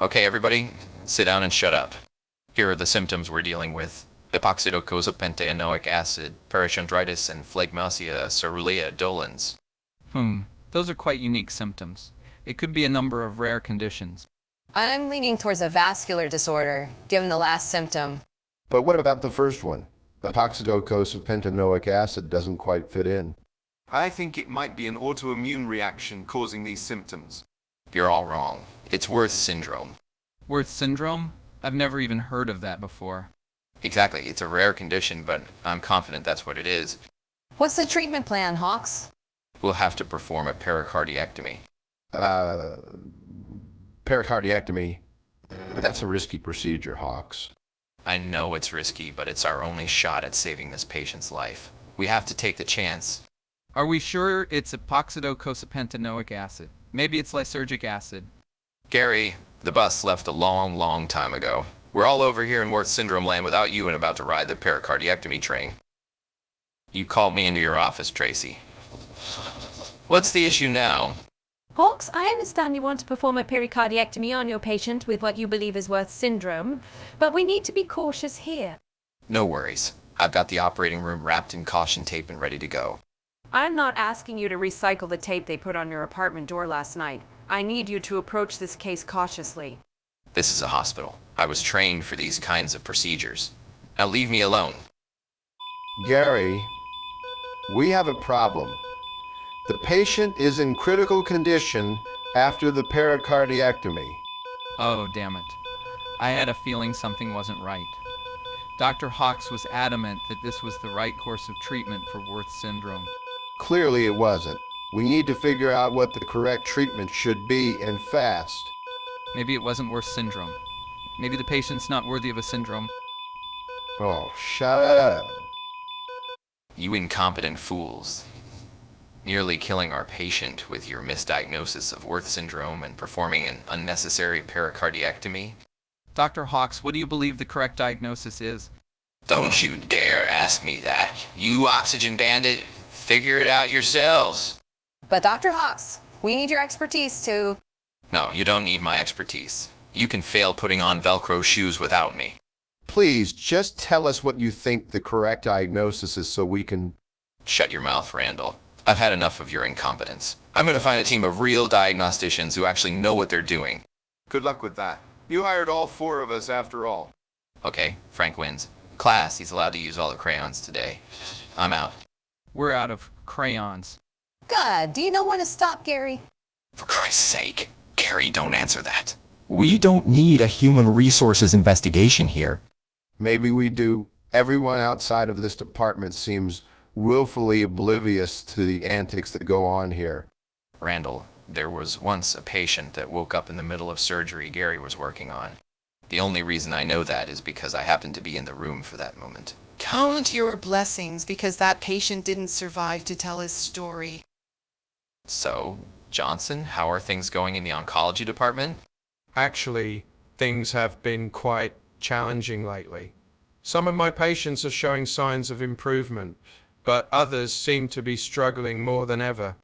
Okay, everybody, sit down and shut up. Here are the symptoms we're dealing with. Epoxidocosapentaenoic acid, perichondritis, and phlegmasia cerulea dolens. Those are quite unique symptoms. It could be a number of rare conditions. I'm leaning towards a vascular disorder, given the last symptom. But what about the first one? The epoxidocosapentaenoic acid doesn't quite fit in. I think it might be an autoimmune reaction causing these symptoms. You're all wrong. It's Wirth syndrome. Wirth syndrome? I've never even heard of that before. Exactly, it's a rare condition, but I'm confident that's what it is. What's the treatment plan, Hawks? We'll have to perform a pericardiectomy. Pericardiectomy. That's a risky procedure, Hawks. I know it's risky, but it's our only shot at saving this patient's life. We have to take the chance. Are we sure it's epoxidocosapentaenoic acid? Maybe it's lysergic acid. Gary, the bus left a long time ago. We're all over here in Wirth syndrome land without you and about to ride the pericardiectomy train. You called me into your office, Tracy. What's the issue now? Hawks, I understand you want to perform a pericardiectomy on your patient with what you believe is Wirth syndrome, but we need to be cautious here. No worries. I've got the operating room wrapped in caution tape and ready to go. I'm not asking you to recycle the tape they put on your apartment door last night. I need you to approach this case cautiously. This is a hospital. I was trained for these kinds of procedures. Now leave me alone. Gary, we have a problem. The patient is in critical condition after the pericardiectomy. Oh, damn it. I had a feeling something wasn't right. Dr. Hawks was adamant that this was the right course of treatment for Wirth syndrome. Clearly it wasn't. We need to figure out what the correct treatment should be, and fast. Maybe it wasn't Wirth syndrome. Maybe the patient's not worthy of a syndrome. Oh, shut up. You incompetent fools. Nearly killing our patient with your misdiagnosis of Wirth syndrome and performing an unnecessary pericardiectomy. Dr. Hawks, what do you believe the correct diagnosis is? Don't you dare ask me that. You oxygen bandit. Figure it out yourselves. But Dr. Hawks, we need your expertise to... No, you don't need my expertise. You can fail putting on Velcro shoes without me. Please, just tell us what you think the correct diagnosis is so we can... Shut your mouth, Randall. I've had enough of your incompetence. I'm going to find a team of real diagnosticians who actually know what they're doing. Good luck with that. You hired all four of us after all. Okay, Frank wins. Class, he's allowed to use all the crayons today. I'm out. We're out of crayons. God, do you know when to stop, Gary? For Christ's sake, Gary, don't answer that. We don't need a human resources investigation here. Maybe we do. Everyone outside of this department seems willfully oblivious to the antics that go on here. Randall, there was once a patient that woke up in the middle of surgery Gary was working on. The only reason I know that is because I happened to be in the room for that moment. Count your blessings because that patient didn't survive to tell his story. So, Johnson, how are things going in the oncology department? Actually, things have been quite challenging lately. Some of my patients are showing signs of improvement, but others seem to be struggling more than ever.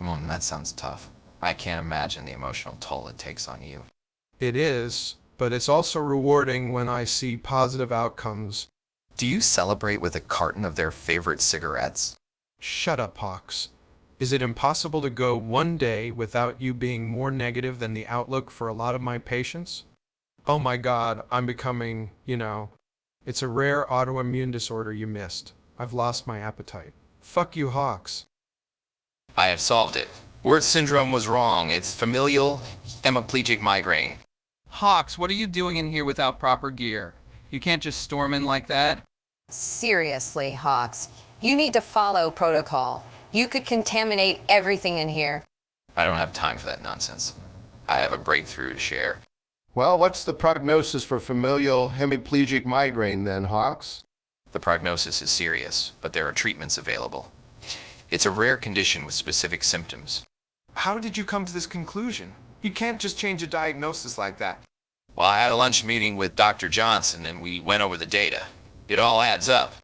That sounds tough. I can't imagine the emotional toll it takes on you. It is, but it's also rewarding when I see positive outcomes. Do you celebrate with a carton of their favorite cigarettes? Shut up, Hawks. Is it impossible to go one day without you being more negative than the outlook for a lot of my patients? Oh my God, I'm becoming, it's a rare autoimmune disorder you missed. I've lost my appetite. Fuck you, Hawks. I have solved it. Wirth syndrome was wrong. It's familial hemiplegic migraine. Hawks, what are you doing in here without proper gear? You can't just storm in like that. Seriously, Hawks, you need to follow protocol. You could contaminate everything in here. I don't have time for that nonsense. I have a breakthrough to share. Well, what's the prognosis for familial hemiplegic migraine then, Hawks? The prognosis is serious, but there are treatments available. It's a rare condition with specific symptoms. How did you come to this conclusion? You can't just change a diagnosis like that. Well, I had a lunch meeting with Dr. Johnson and we went over the data. It all adds up.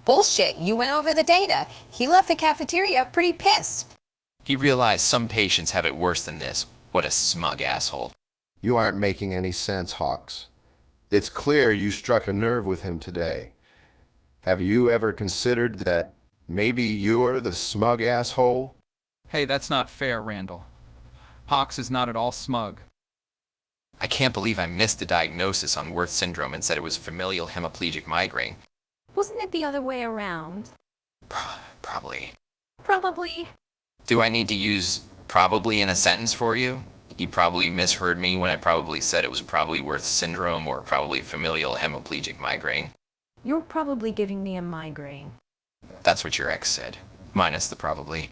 Bullshit, you went over the data. He left the cafeteria pretty pissed. He realized some patients have it worse than this. What a smug asshole. You aren't making any sense, Hawks. It's clear you struck a nerve with him today. Have you ever considered that maybe you're the smug asshole? Hey, that's not fair, Randall. Hawks is not at all smug. I can't believe I missed the diagnosis on Wirth syndrome and said it was familial hemiplegic migraine. Wasn't it the other way around? Probably. Probably. Do I need to use probably in a sentence for you? You probably misheard me when I probably said it was probably Wirth syndrome or probably familial hemiplegic migraine. You're probably giving me a migraine. That's what your ex said. Minus the probably.